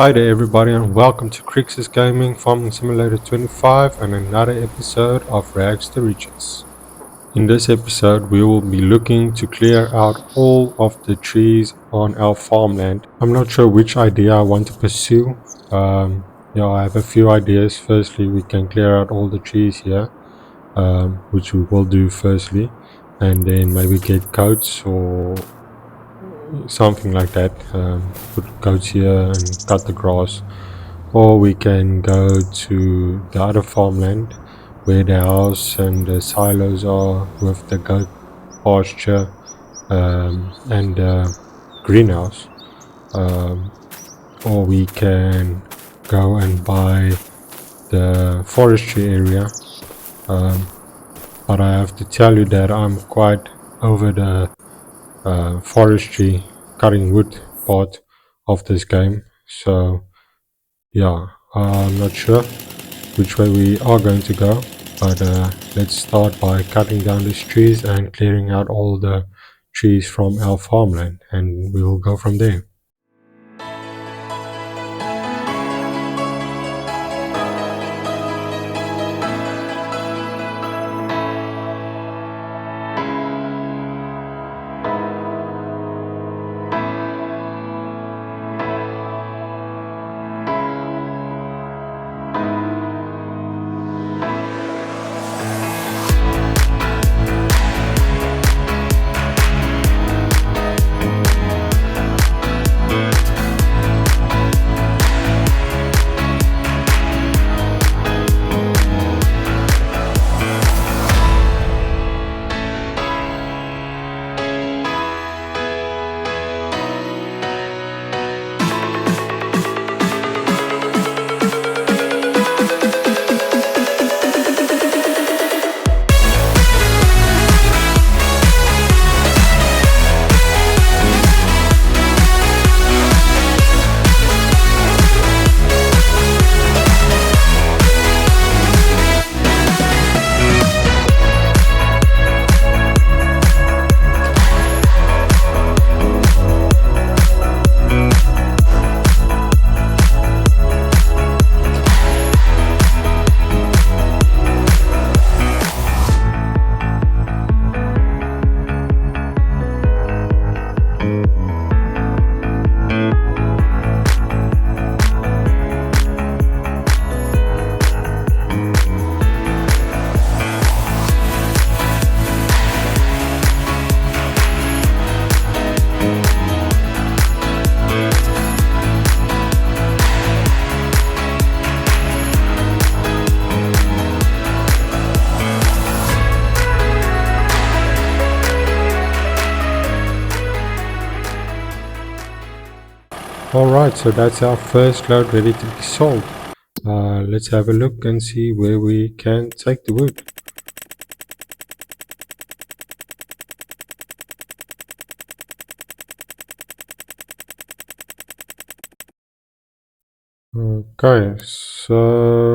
Hi there everybody and welcome to Crix's Gaming Farming Simulator 25 and another episode of Rags to Riches. In this episode we will be looking to clear out all of the trees on our farmland. I'm not sure which idea I want to pursue. I have a few ideas. Firstly, we can clear out all the trees here, which we will do firstly, and then maybe get goats or something like that. Put goats here and cut the grass. Or we can go to the other farmland where the house and the silos are with the goat pasture and the greenhouse. Or we can go and buy the forestry area. But I have to tell you that I'm quite over the forestry cutting wood part of this game. So yeah, I'm not sure which way we are going to go, but let's start by cutting down these trees and clearing out all the trees from our farmland, and we will go from there. Alright, so that's our first load ready to be sold. Let's have a look and see where we can take the wood. Okay, so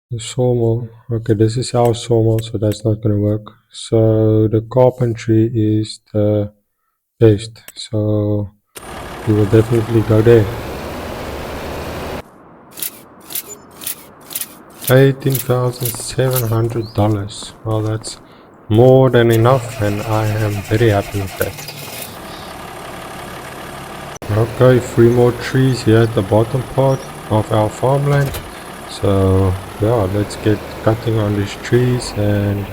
the sawmill. Okay, this is our sawmill, so that's not gonna work. So the carpentry is the best, so we will definitely go there. $18,700. Well, that's more than enough, and I am very happy with that. Okay, 3 more trees here at the bottom part of our farmland. So yeah, let's get cutting on these trees and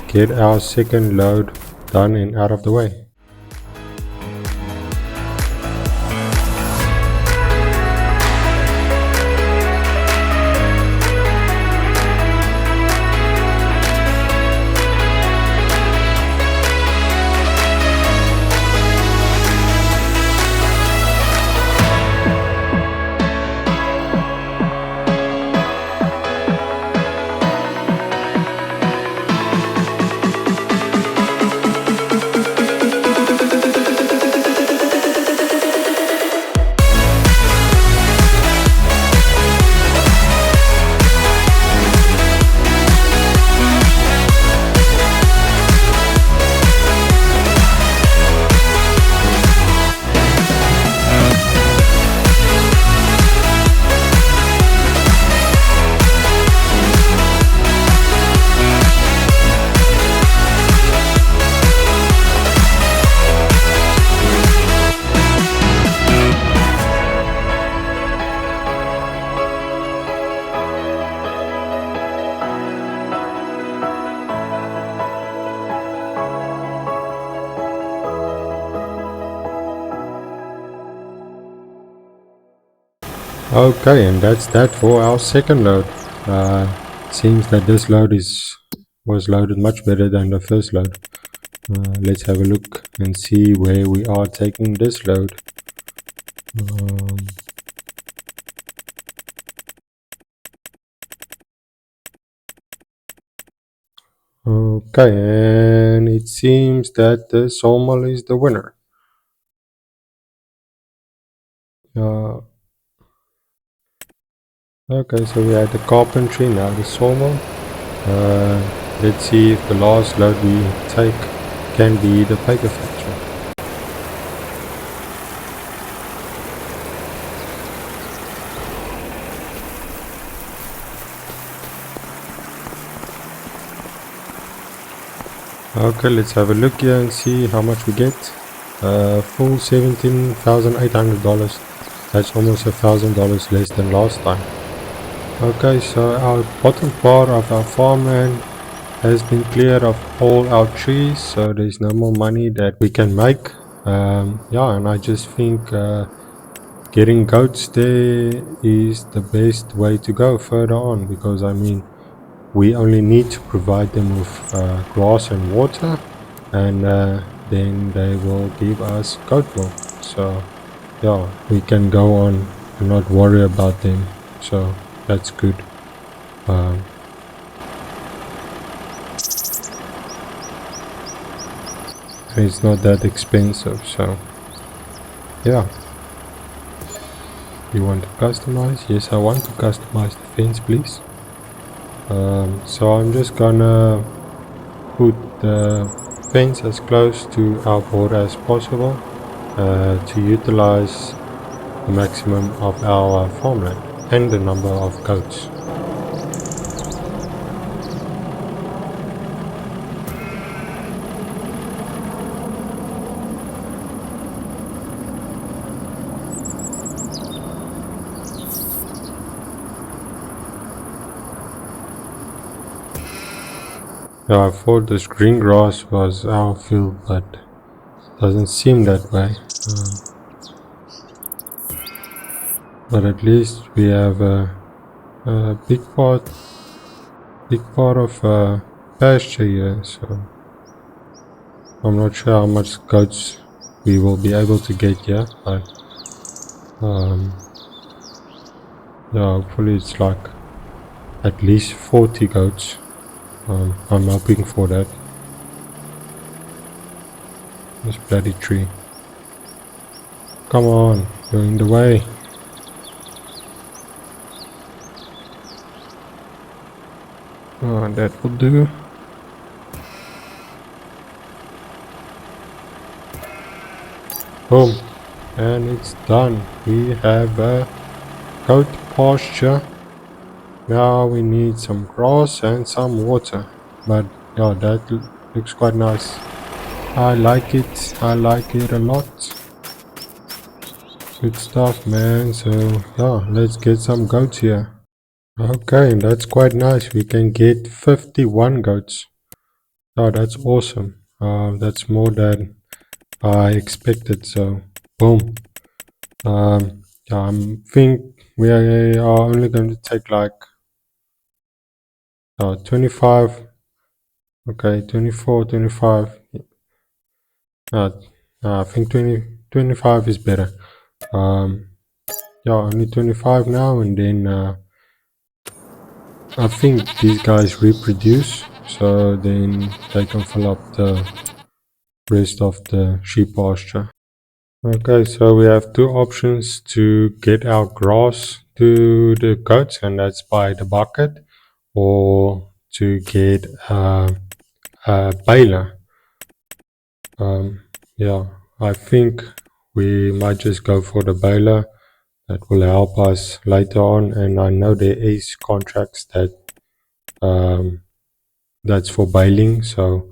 get our second load done and out of the way. Okay, and that's that for our second load. Seems that this load was loaded much better than the first load. Let's have a look and see where we are taking this load. Okay, and it seems that the sawmill is the winner. Okay, so we had the carpentry, now the sawmill. Let's see if the last load we take can be the paper factory. Okay, let's have a look here and see how much we get. Full $17,800. That's almost $1,000 less than last time. Okay, so our bottom part of our farmland has been cleared of all our trees, so there's no more money that we can make. Yeah, and I just think getting goats there is the best way to go further on, because I mean, we only need to provide them with grass and water, and then they will give us goat milk. So yeah, we can go on and not worry about them, so that's good. It's not that expensive, so yeah. You want to customize? Yes, I want to customize the fence, please. So I'm just gonna put the fence as close to our border as possible to utilize the maximum of our farmland and the number of goats. Yeah, I thought this green grass was our field, but doesn't seem that way. But at least we have a big part of pasture here, so I'm not sure how much goats we will be able to get here, but yeah, hopefully it's like at least 40 goats. I'm hoping for that. This bloody tree. Come on, you're in the way. That will do. Boom. And it's done. We have a goat pasture. Now we need some grass and some water. But yeah, that looks quite nice. I like it. I like it a lot. Good stuff, man. So yeah, let's get some goats here. Okay, that's quite nice. We can get 51 goats. Oh, that's awesome. That's more than I expected. So boom. Yeah, I think we are only going to take like 25. Okay, 24, 25. I think 25 is better. Yeah, only 25 now, and then I think these guys reproduce, so then they can fill up the rest of the sheep pasture. Okay, so we have two options to get our grass to the goats, and that's by the bucket, or to get a baler. Yeah, I think we might just go for the baler. That will help us later on, and I know there is contracts that that's for baling. So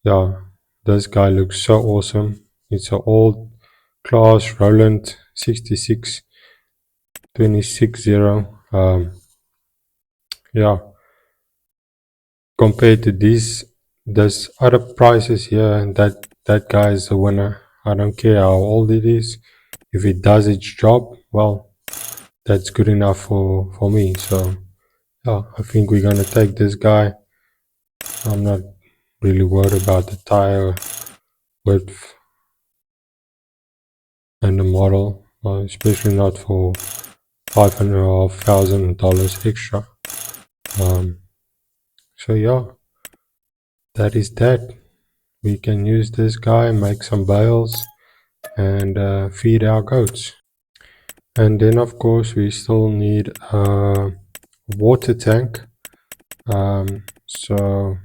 yeah, this guy looks so awesome. It's an old class Roland 66 260. Yeah, compared to there's other prices here, and that guy is the winner. I don't care how old it is. If it does its job, well, that's good enough for me. So yeah, I think we're gonna take this guy. I'm not really worried about the tire width and the model, especially not for $5,500 extra. So yeah, that is that. We can use this guy, make some bales, and feed our goats. And then of course we still need a water tank. So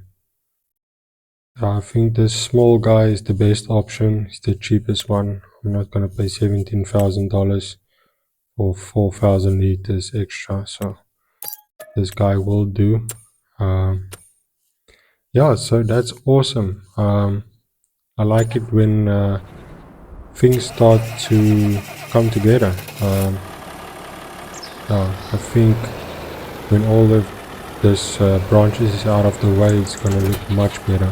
I think this small guy is the best option. It's the cheapest one. I'm not gonna pay $17,000 for 4,000 liters extra. So this guy will do. Yeah, so that's awesome. I like it when things start to come together. I think when all of this branches is out of the way, it's gonna look much better.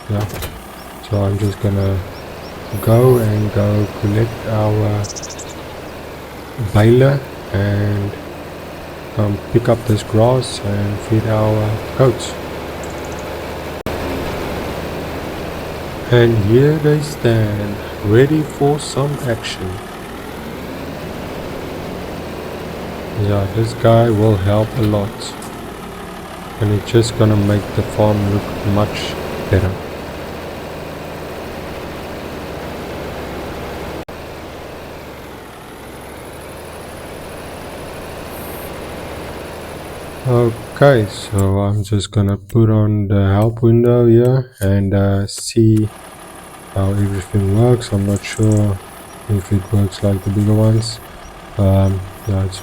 Yeah, so I'm just gonna go collect our baler and pick up this grass and feed our goats. And here they stand, ready for some action. Yeah, this guy will help a lot, and it's just gonna make the farm look much better. Okay, so I'm just gonna put on the help window here and see how everything works. I'm not sure if it works like the bigger ones. Yeah, it's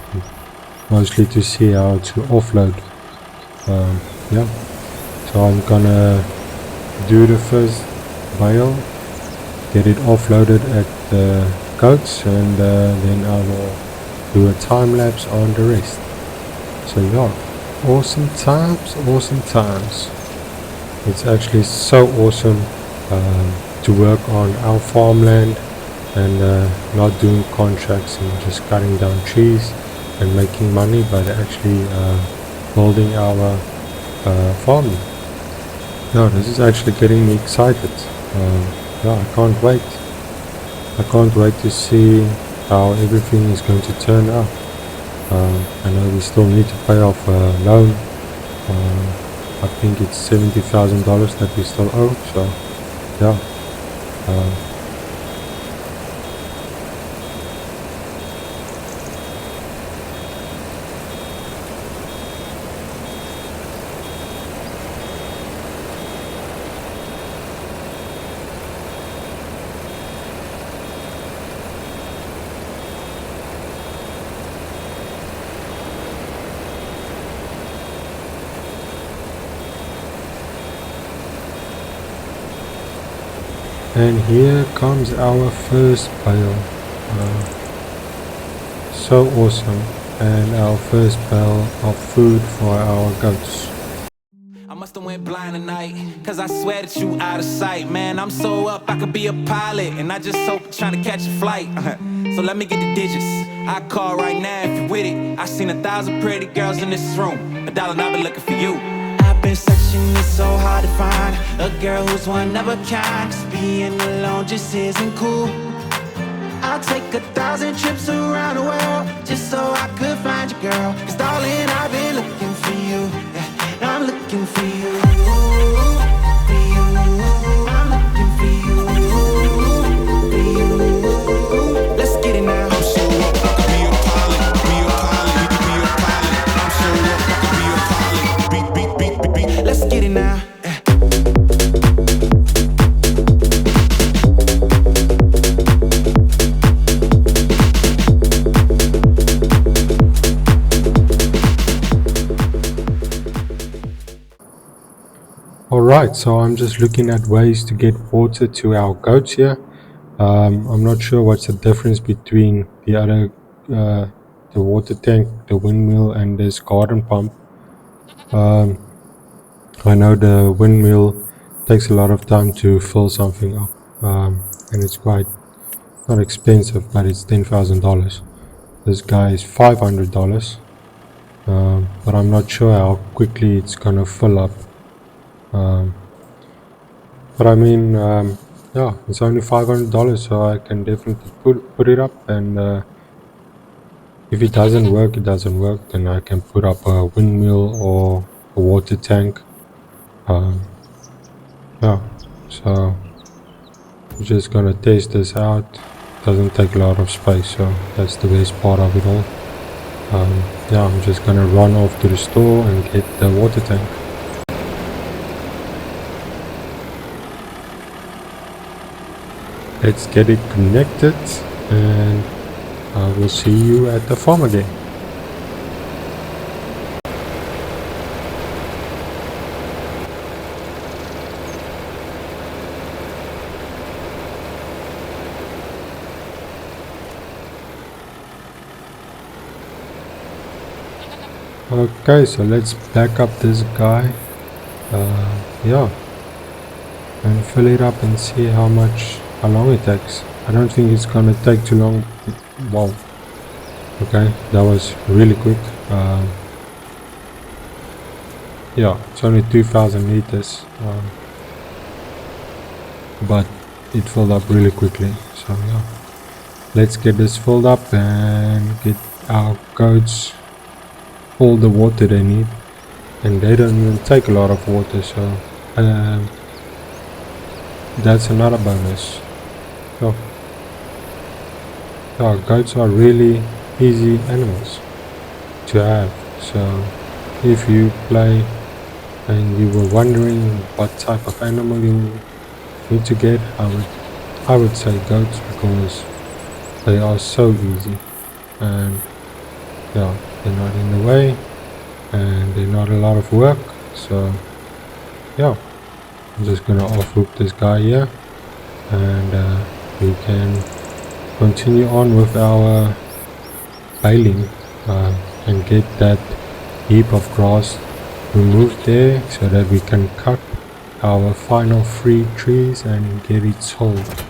mostly to see how to offload. Yeah, so I'm gonna do the first bale, get it offloaded at the goats, and then I will do a time lapse on the rest. So yeah, awesome times, awesome times. It's actually so awesome to work on our farmland and not doing contracts and just cutting down trees and making money, but actually building our farm. No, this is actually getting me excited. Yeah, I can't wait. I can't wait to see how everything is going to turn out. I know we still need to pay off a loan. I think it's $70,000 that we still owe. So yeah. And here comes our first bale. So awesome. And our first bale of food for our goats. I must have went blind tonight, cause I swear that you out of sight. Man, I'm so up, I could be a pilot, and I just hope trying to catch a flight. So let me get the digits. I call right now if you with it. I seen 1,000 pretty girls in this room. $1 and I've been looking for you. Been searching, it's so hard to find a girl who's one of a kind. Cause being alone just isn't cool. I'll take 1,000 trips around the world just so I could find you, girl. Cause darling, I've been looking for you. Yeah, I'm looking for you. For you. I'm looking for you. For you. Let's get it now. I'm so up, I could be a pilot. Be a pilot, be a pilot. I'm so up, I could be a pilot. Beat. Let's get it now. Alright, so I'm just looking at ways to get water to our goats here. I'm not sure what's the difference between the other, the water tank, the windmill, and this garden pump. I know the windmill takes a lot of time to fill something up, and it's quite not expensive, but it's $10,000. This guy is $500, but I'm not sure how quickly it's gonna fill up. But I mean, yeah, it's only $500, so I can definitely put it up. And if it doesn't work, it doesn't work. Then I can put up a windmill or a water tank. Yeah, so I'm just gonna test this out. Doesn't take a lot of space, so that's the best part of it all. Yeah, I'm just gonna run off to the store and get the water tank. Let's get it connected, and I will see you at the farm again. Okay, so let's back up this guy. Yeah, and fill it up and see how long it takes. I don't think it's gonna take too long. Wow. Okay, that was really quick. Yeah, it's only 2,000 liters, but it filled up really quickly. So yeah, let's get this filled up and get our goats all the water they need, and they don't even take a lot of water, so that's another bonus. So yeah, goats are really easy animals to have. So if you play and you were wondering what type of animal you need to get, I would say goats, because they are so easy, and yeah, they're not in the way, and they're not a lot of work. So yeah, I'm just gonna off-hook this guy here, and we can continue on with our baling and get that heap of grass removed there, so that we can cut our final 3 trees and get it sold.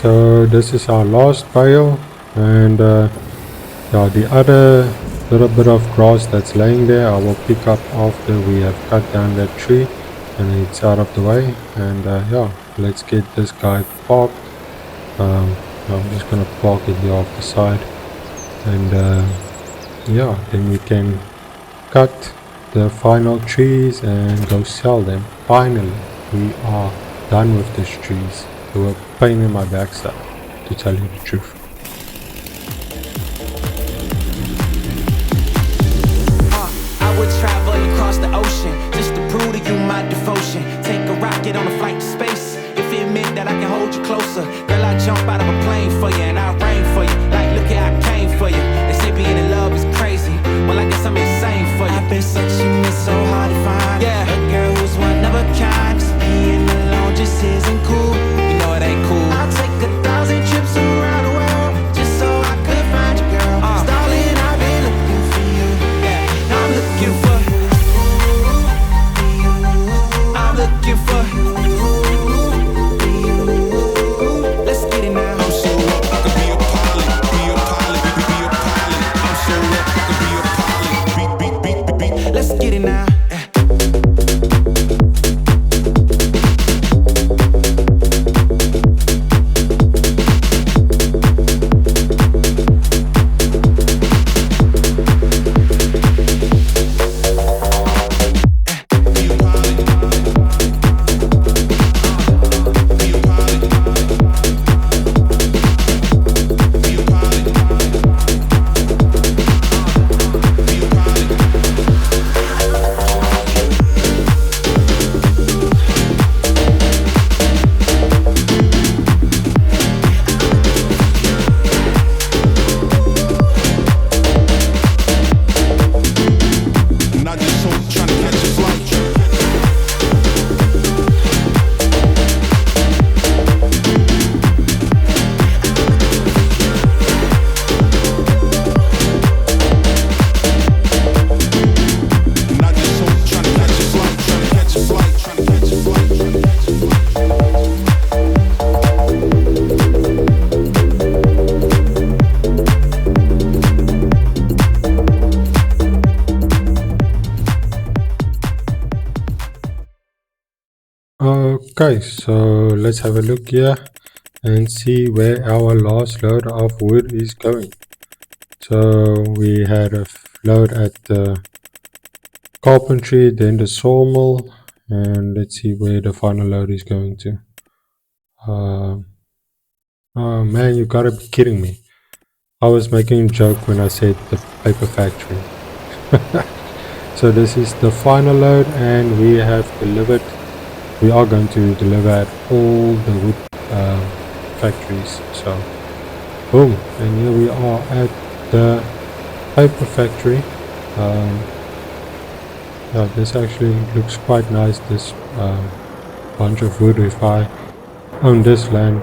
So this is our last bale, and yeah, the other little bit of grass that's laying there I will pick up after we have cut down that tree and it's out of the way. And yeah, let's get this guy parked. I'm just gonna park it here off the side, and yeah, then we can cut the final trees and go sell them. Finally, we are done with these trees. They were a pain in my backside, to tell you the truth. I would travel across the ocean just to prove to you my devotion. Take a rocket on a flight to space if it meant that I can hold you closer. Girl, I Okay, so let's have a look here and see where our last load of wood is going. So we had a load at the carpentry, then the sawmill, and let's see where the final load is going to. Oh man, you gotta be kidding me. I was making a joke when I said the paper factory. So this is the final load and we have delivered. We are going to deliver at all the wood factories. So boom, and here we are at the paper factory. Yeah, this actually looks quite nice, this bunch of wood. If I own this land,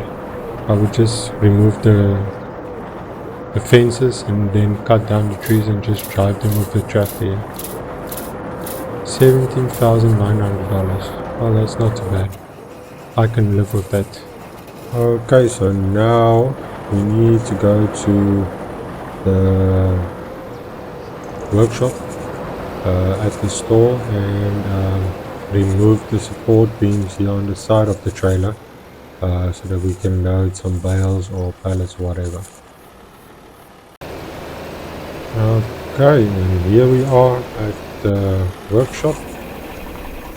I would just remove the fences and then cut down the trees and just drive them with the tractor here. $17,900. Oh, that's not too bad. I can live with that. Okay, so now we need to go to the workshop at the store and remove the support beams here on the side of the trailer so that we can load some bales or pallets or whatever. Okay, and here we are at the workshop,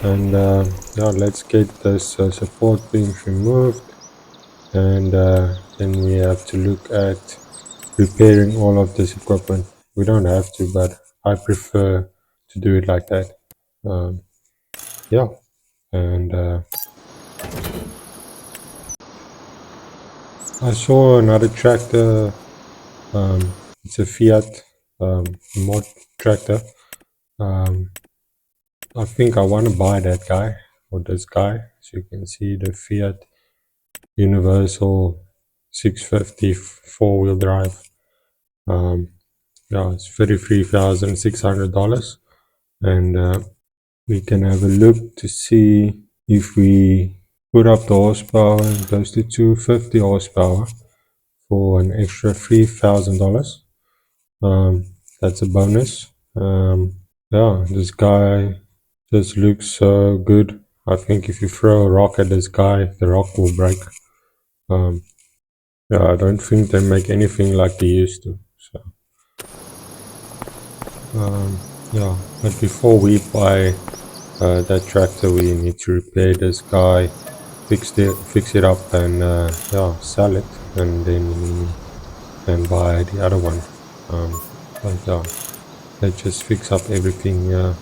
and yeah, let's get this support beams removed, and then we have to look at repairing all of this equipment. We don't have to, but I prefer to do it like that. Yeah, and I saw another tractor. It's a Fiat mod tractor. I think I want to buy that guy or this guy. So you can see the Fiat Universal 650 four-wheel drive. Yeah, it's $33,600, and we can have a look to see if we put up the horsepower and goes to 250 horsepower for an extra $3,000. That's a bonus. Yeah, this guy just looks so good. I think if you throw a rock at this guy, the rock will break. Yeah, I don't think they make anything like they used to. So, yeah, but before we buy that tractor, we need to repair this guy, fix it up, and yeah, sell it, and then we can buy the other one. But yeah, let's just fix up everything here.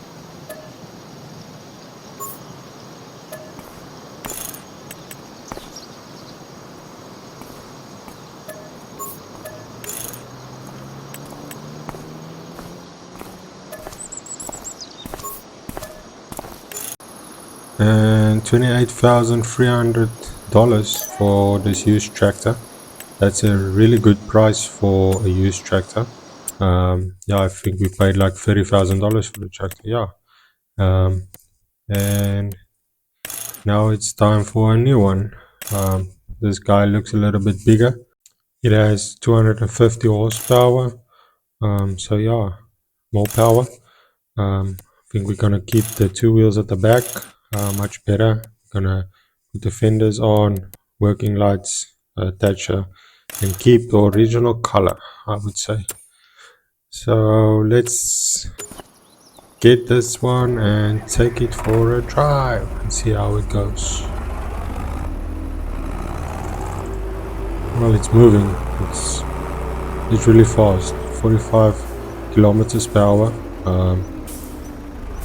And $28,300 for this used tractor. That's a really good price for a used tractor. Yeah, I think we paid like $30,000 for the tractor. Yeah, and now it's time for a new one. This guy looks a little bit bigger. It has 250 horsepower. So yeah, more power. I think we're gonna keep the two wheels at the back, much better. Gonna put the fenders on, working lights, attacher, and keep the original color, I would say. So let's get this one and take it for a drive and see how it goes. Well, it's moving. It's really fast, 45 kilometers per hour. I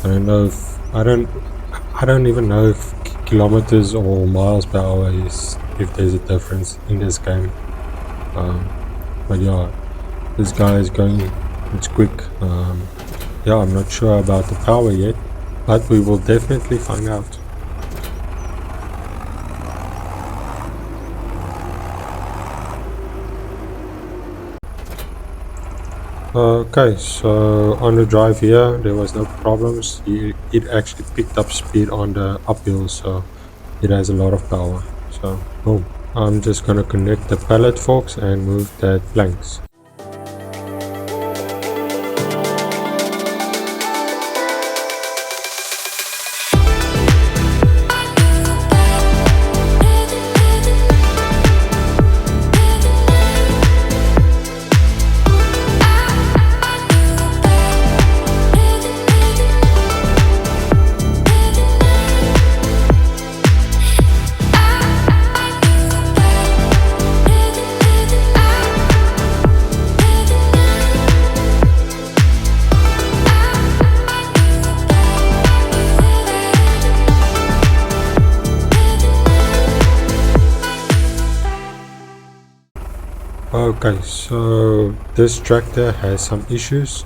don't know if I don't even know if kilometers or miles per hour is, if there's a difference in this game. But yeah, this guy is going, it's quick. Yeah, I'm not sure about the power yet, but we will definitely find out. Okay, so on the drive here, there was no problems. It actually picked up speed on the uphill, so it has a lot of power. So boom. I'm just gonna connect the pallet forks and move that planks. Okay, so this tractor has some issues.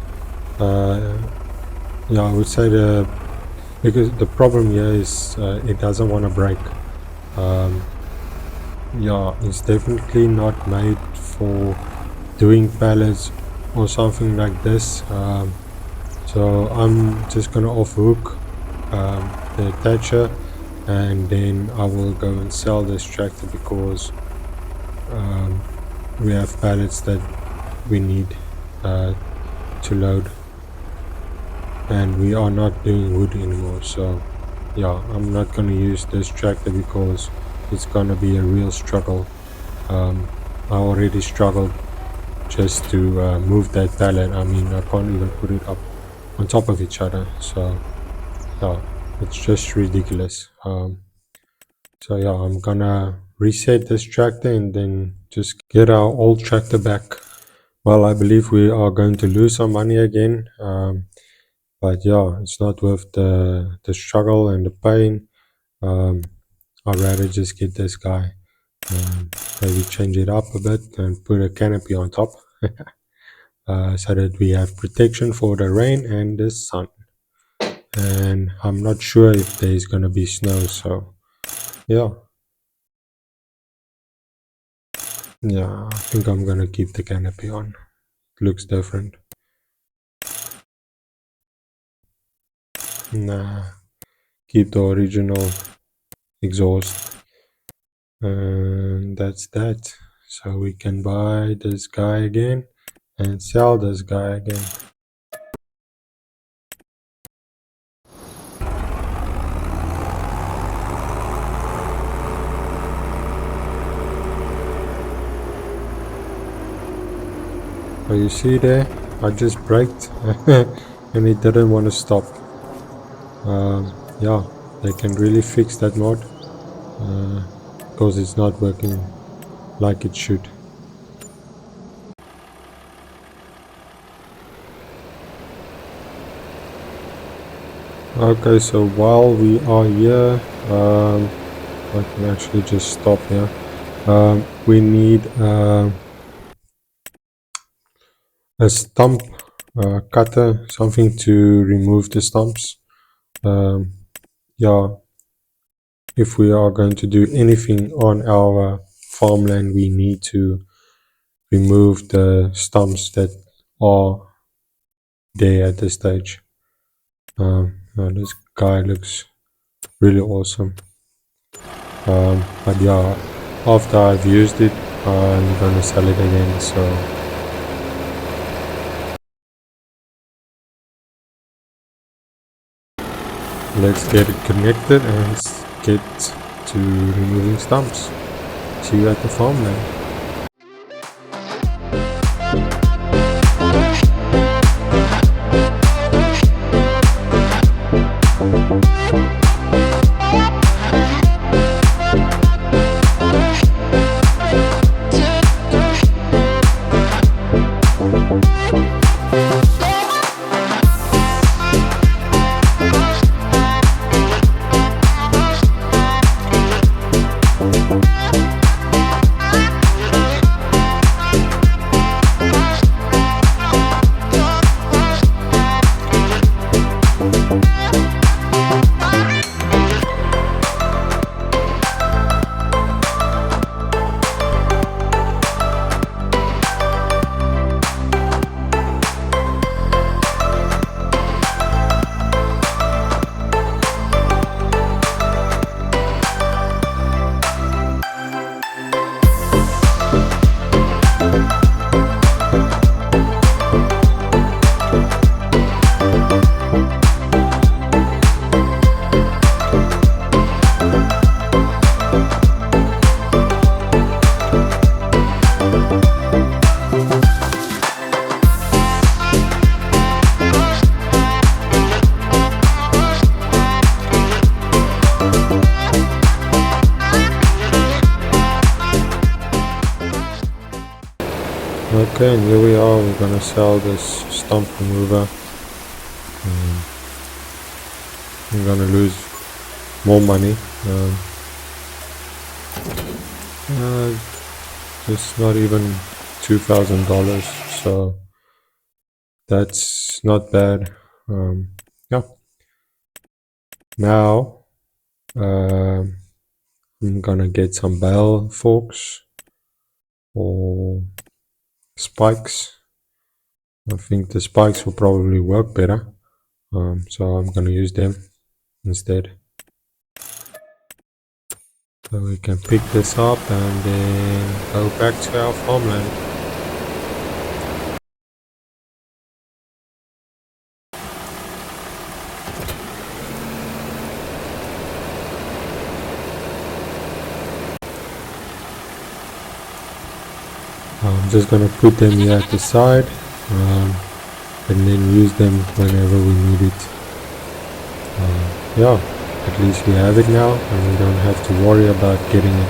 Yeah, I would say because the problem here is it doesn't want to brake. Yeah, it's definitely not made for doing pallets or something like this. So I'm just gonna off hook the attacher, and then I will go and sell this tractor because we have pallets that we need to load, and we are not doing wood anymore. So yeah, I'm not gonna use this tractor because it's gonna be a real struggle. I already struggled just to move that pallet. I mean, I can't even put it up on top of each other. So yeah, it's just ridiculous. So yeah, I'm gonna reset this tractor and then just get our old tractor back. Well, I believe we are going to lose some money again, but yeah, it's not worth the struggle and the pain. I'd rather just get this guy, maybe change it up a bit and put a canopy on top, so that we have protection for the rain and the sun. And I'm not sure if there's gonna be snow, so yeah. Yeah, I think I'm gonna keep the canopy on. It looks different. Nah, keep the original exhaust. And that's that. So we can buy this guy again and sell this guy again. Oh, you see there? I just braked and it didn't want to stop. Yeah, they can really fix that mod because it's not working like it should. Okay, so while we are here, I can actually just stop here. We need a stump cutter, something to remove the stumps. Yeah, if we are going to do anything on our farmland, we need to remove the stumps that are there at this stage. Now this guy looks really awesome. But yeah, after I've used it, I'm gonna sell it again. So let's get it connected and get to removing stumps. See you at the farmland. Okay, and here we are. We're gonna sell this stump remover. I'm gonna lose more money. Just not even $2,000, so that's not bad. Yeah. Now I'm gonna get some bale forks or spikes. I think the spikes will probably work better, so I'm gonna use them instead. So we can pick this up and then go back to our farmland. I'm just gonna put them here at the side, and then use them whenever we need it. Yeah, at least we have it now and we don't have to worry about getting it.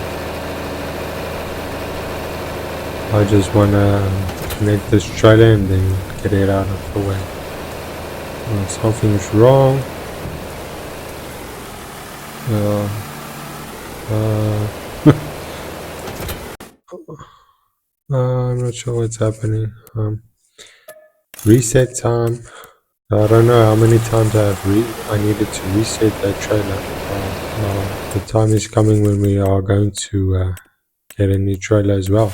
I just wanna connect this trailer and then get it out of the way. Something is wrong. I'm not sure what's happening. Reset time. I don't know how many times I needed to reset that trailer. The time is coming when we are going to get a new trailer as well.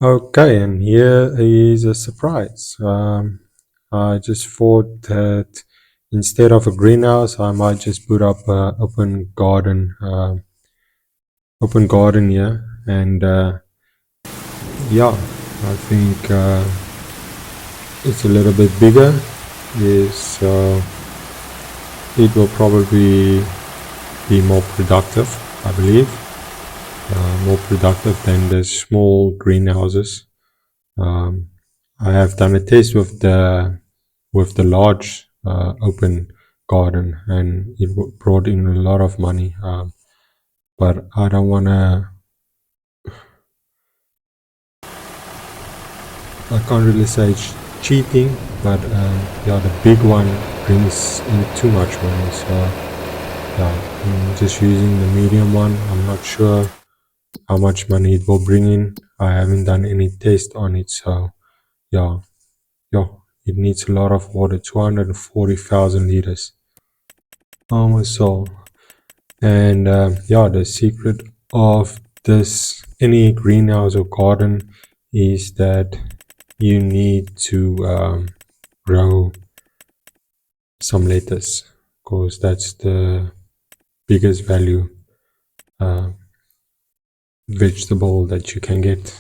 Okay, and here is a surprise. I just thought that instead of a greenhouse, I might just put up an open garden here, and yeah, I think it's a little bit bigger. Yes, it will probably be more productive, I believe. More productive than the small greenhouses. I have done a test with the large open garden, and it brought in a lot of money. But I don't wanna. I can't really say it's cheating, but yeah, the big one brings in too much money. So yeah, I'm just using the medium one. I'm not sure how much money it will bring in. I haven't done any test on it, so yeah, it needs a lot of water, 240,000 liters. Almost so. And yeah, the secret of this any greenhouse or garden is that you need to grow some lettuce, because that's the biggest value vegetable that you can get.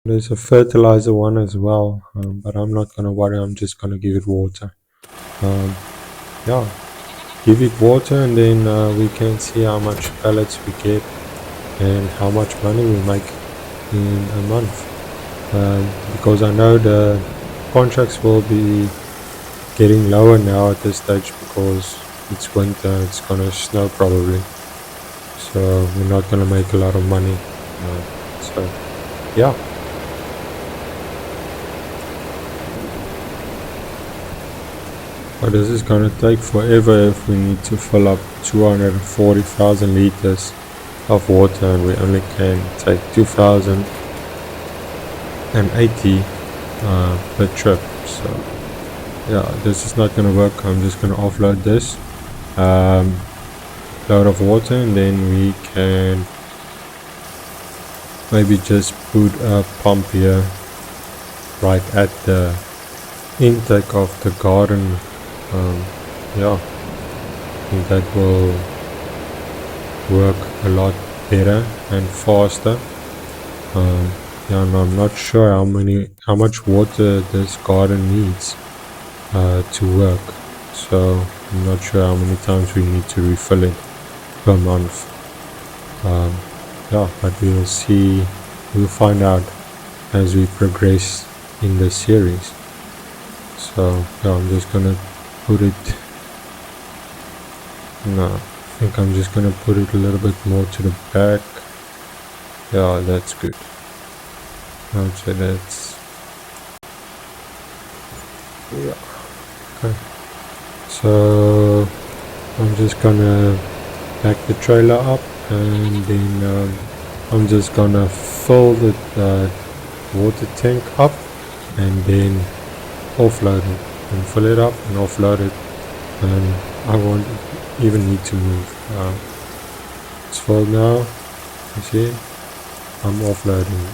There's a fertilizer one as well, but I'm not gonna worry. I'm just gonna give it water. Yeah, give it water, and then we can see how much pellets we get and how much money we make in a month. Because I know the contracts will be getting lower now at this stage because it's winter. It's gonna snow probably, so we're not gonna make a lot of money. So yeah. But this is gonna take forever if we need to fill up 240,000 liters of water, and we only can take 2,080 per trip. So yeah, this is not gonna work. I'm just gonna offload this load of water, and then we can maybe just put a pump here right at the intake of the garden. Yeah, I think that will work a lot better and faster. Yeah, and I'm not sure how much water this garden needs to work, so I'm not sure how many times we need to refill it per month. Yeah, but we'll see. We'll find out as we progress in the series. So yeah, I'm just gonna put it. No, I think I'm just gonna put it a little bit more to the back. Yeah, that's good. I would say that's. Yeah. Okay. So I'm just gonna back the trailer up and then I'm just gonna fill the water tank up and then offload it, and fill it up and offload it, and I won't even need to move. It's full now, you see, I'm offloading.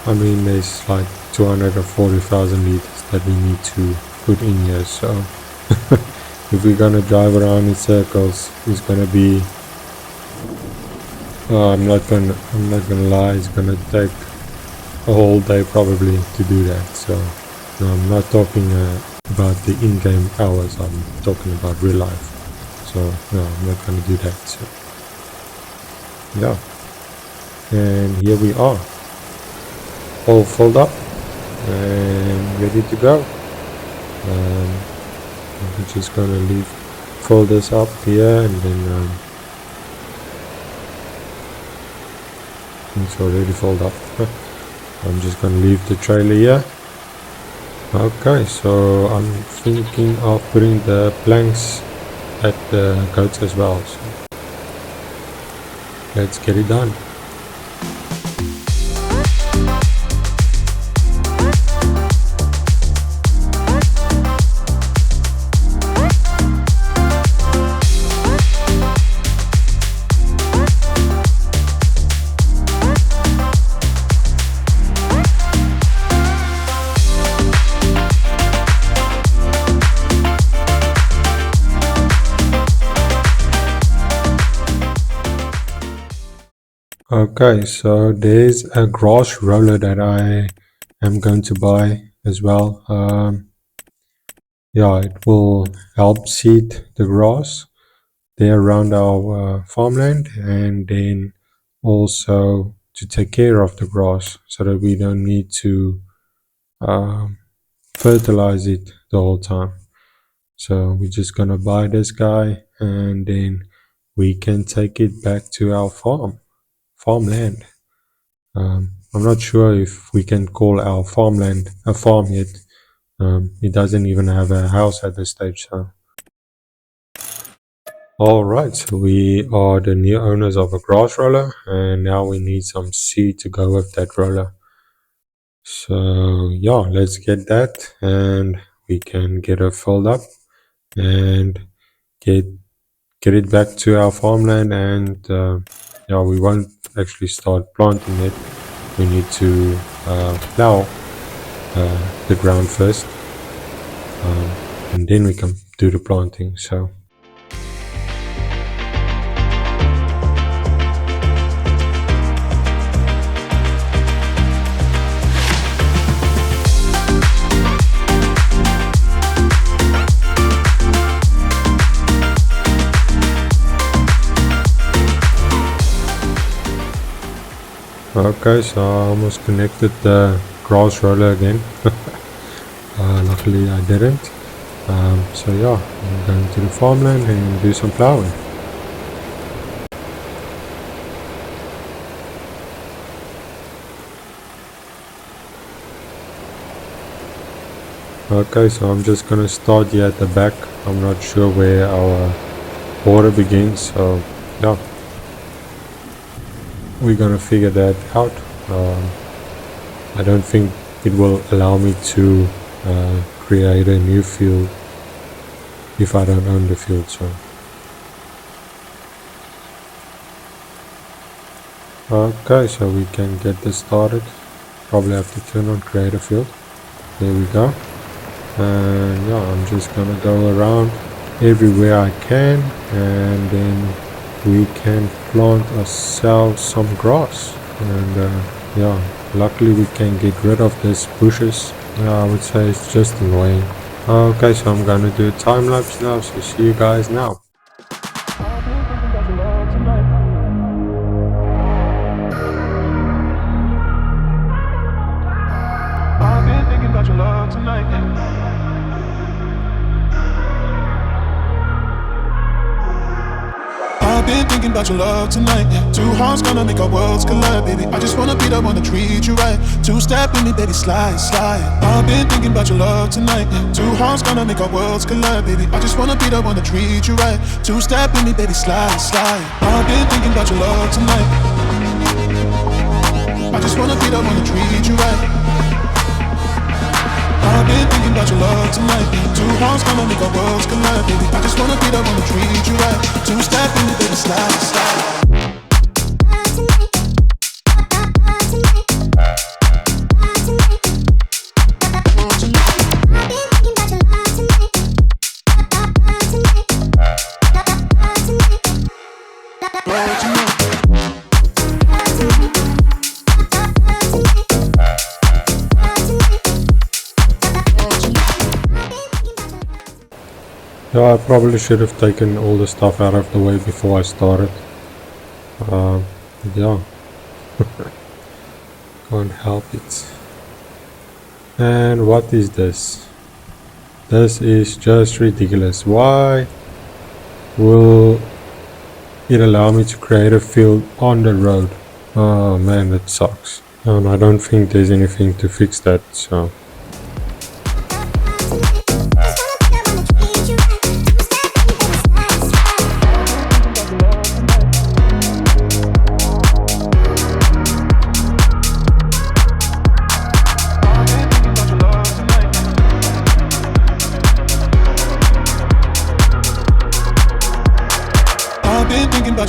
I mean, there's like 240,000 liters that we need to put in here, so if we're gonna drive around in circles, it's gonna be I'm not gonna lie, it's gonna take a whole day probably to do that. So no, I'm not talking about the in-game hours, I'm talking about real life. So no, I'm not gonna do that. So yeah, and here we are, all filled up and ready to go. I'm just gonna fold this up here, and then it's already folded up. I'm just gonna leave the trailer here. Okay, so I'm thinking of putting the planks at the goats as well, so let's get it done. Okay, so there's a grass roller that I am going to buy as well. Yeah, it will help seed the grass there around our farmland, and then also to take care of the grass so that we don't need to fertilize it the whole time. So we're just gonna buy this guy, and then we can take it back to our farmland. I'm not sure if we can call our farmland a farm yet. It doesn't even have a house at this stage. So, alright, so we are the new owners of a grass roller, and now we need some seed to go with that roller. So yeah, let's get that, and we can get it filled up and get it back to our farmland. And yeah, we won't actually start planting it. We need to plow the ground first, and then we can do the planting. So okay, so I almost connected the grass roller again. Luckily I didn't. So yeah, I'm going to the farmland and do some plowing. Okay, so I'm just gonna start here at the back. I'm not sure where our border begins, so yeah, we're gonna figure that out. I don't think it will allow me to create a new field if I don't own the field. So okay, so we can get this started. Probably have to turn on create a field. There we go. And yeah, I'm just gonna go around everywhere I can, and then we can plant ourselves some grass. And yeah, luckily we can get rid of these bushes. I would say it's just annoying. Okay, so I'm gonna do a time lapse now, so see you guys now. I've been thinking about your love tonight. I've been thinking about your love tonight. Two hearts gonna make our worlds collide, baby. I just wanna be the one to treat you right. Two-step in me, baby, slide, slide. I've been thinking about your love tonight. Two hearts gonna make our worlds collide, baby. I just wanna be the one to treat you right. Two-step in me, baby, slide, slide. I've been thinking about your love tonight. I just wanna be the one to treat you right. I've been thinking about your love tonight. Two hearts gonna make our worlds collide, baby. I just wanna be the one to treat you right. Two-step in me, baby, slide, slide. Yeah, I probably should have taken all the stuff out of the way before I started. Yeah. Can't help it. And what is this? This is just ridiculous. Why will it allow me to create a field on the road? Oh man, that sucks. And I don't think there's anything to fix that, so...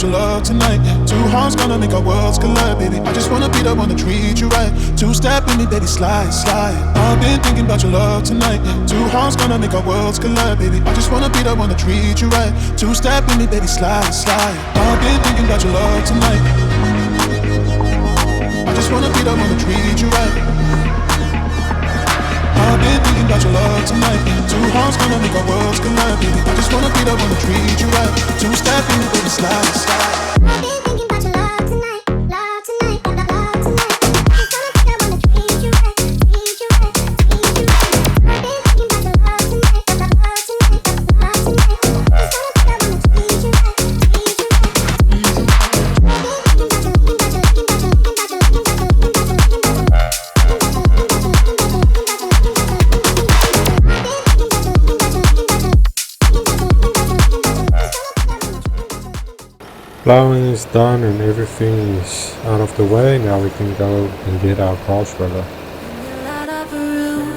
Your love tonight. Two hearts gonna make our worlds collide, baby. I just wanna be the one to treat you right. Two-step in me, baby, slide, slide. I've been thinking about your love tonight. Two hearts gonna make our worlds collide, baby. I just wanna be the one to treat you right. Two-step in me, baby, slide, slide. I've been thinking about your love tonight. I just wanna be the one to treat you right. I've been thinking about your love tonight. Two hearts gonna make our worlds collide, baby. I just wanna be the one to treat you right. Two-step in me, baby, slide, slide. I've been thinking about your love tonight, love tonight, and love tonight. I just wanna be the one to treat you right, treat you right, treat you right. I've been thinking about your love tonight, love tonight, love tonight. I just wanna be the one to treat you right, treat you right, treat you right. Plowing is done and everything is out of the way. Now we can go and get our grass roller. Light up a room,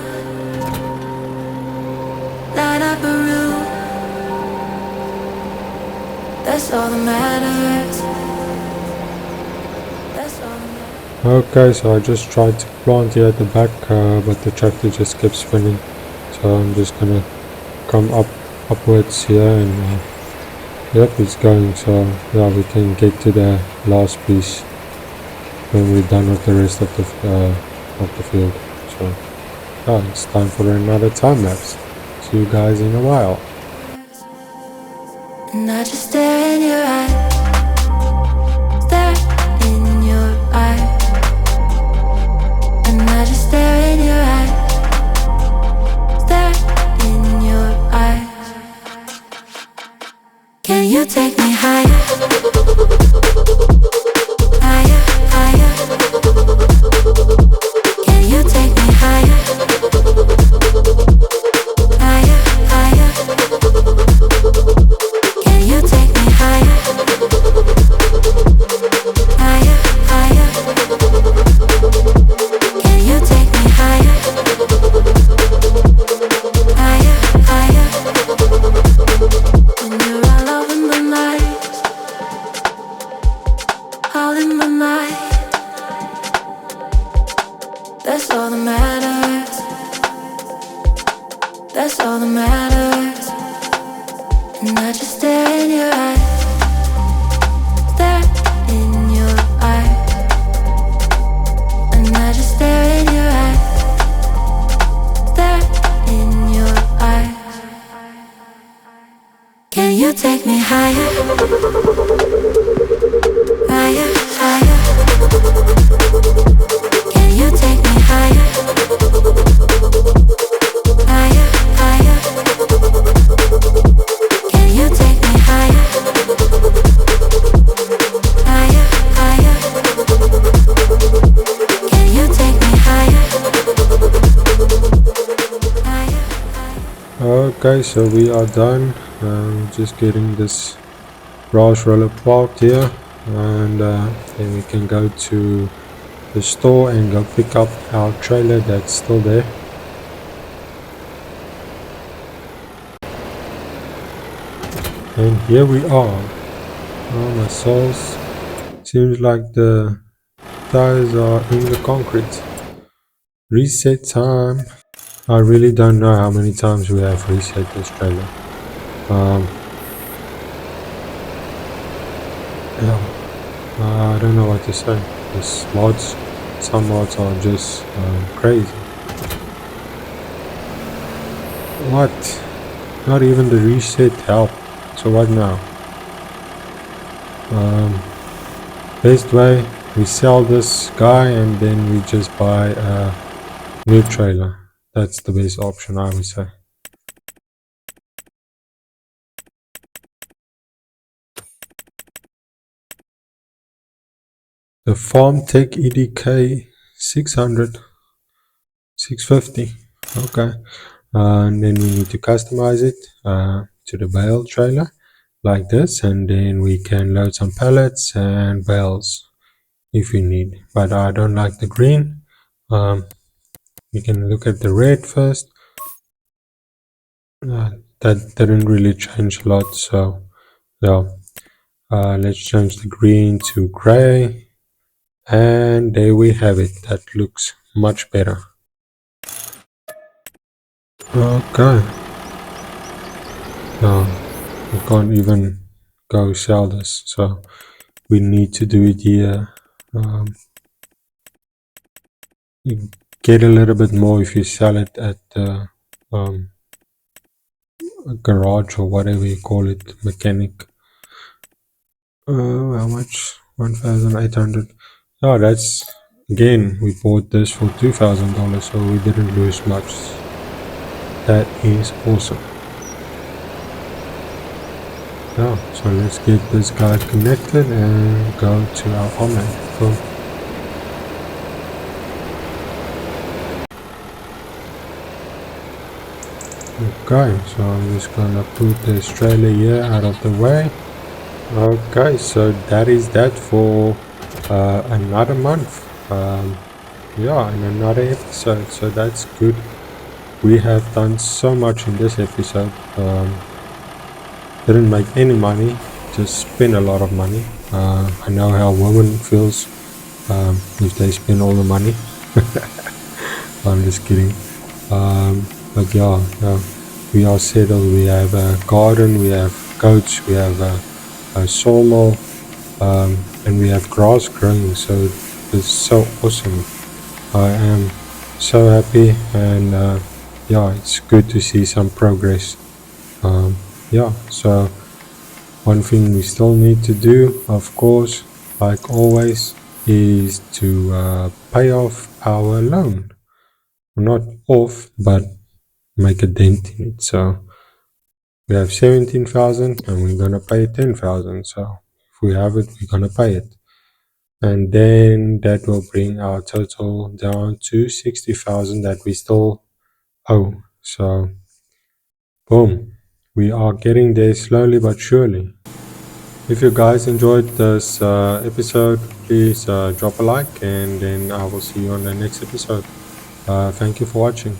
light up a room. That's all that matters. That's all that matters. Okay, so I just tried to plant here at the back, but the tractor just kept spinning. So I'm just gonna come upwards here and yep, it's going. So yeah, we can get to the last piece when we're done with the rest of the field. So yeah, it's time for another time lapse. See you guys in a while. And I just stare in your eye, stare in your eye. And I just stare in your eye, stare in your eye. Can you take me higher, higher, higher? Can you take me higher, higher, higher? Can you take me higher, higher, higher? Can you take me higher, higher, higher? When you're all over my mind, all in my mind. That's all that matters. That's all that matters. And I just stare in your eye, stare in your eye. And I just stare in your eye, stare in your eye. Can you take me higher, higher, higher? Can you take me higher, higher, higher? Can you take me higher, Okay, so we are done. Just getting this grass roller parked here, and then we can go to the store and go pick up our trailer that's still there. And here we are. Oh my souls. Seems like the tires are in the concrete. Reset time. I really don't know how many times we have reset this trailer. Yeah, I don't know what to say. Some mods are just crazy. What? Not even the reset helped. So what now? Best way, we sell this guy and then we just buy a new trailer. That's the best option, I would say. The Farm Tech EDK 600, 650. Okay. And then we need to customize it to the bale trailer like this, and then we can load some pallets and bales if we need. But I don't like the green. You can look at the red first. That didn't really change a lot, so yeah. Let's change the green to gray, and there we have it. That looks much better. Okay. We can't even go sell this, so we need to do it here. You get a little bit more if you sell it at the garage or whatever you call it, mechanic. How much? 1,800. Oh, that's, again, we bought this for $2,000, so we didn't lose much. That is awesome. Yeah, so let's get this guy connected and go to our farmland. Cool. Okay, so I'm just gonna put this trailer here out of the way. Okay, so that is that for another month. Yeah, and another episode, so that's good. We have done so much in this episode. Didn't make any money, just spent a lot of money. I know how women feels if they spend all the money. I'm just kidding. But yeah, we are settled. We have a garden, we have goats, we have a sawmill, and we have grass growing. So it's so awesome. I am so happy, and yeah, it's good to see some progress. Yeah, so one thing we still need to do, of course, like always, is to pay off our loan. Not off, but make a dent in it. So we have 17,000 and we're gonna pay 10,000. So if we have it, we're gonna pay it. And then that will bring our total down to 60,000 that we still owe. So boom, we are getting there slowly but surely. If you guys enjoyed this episode, please drop a like, and then I will see you on the next episode. Thank you for watching.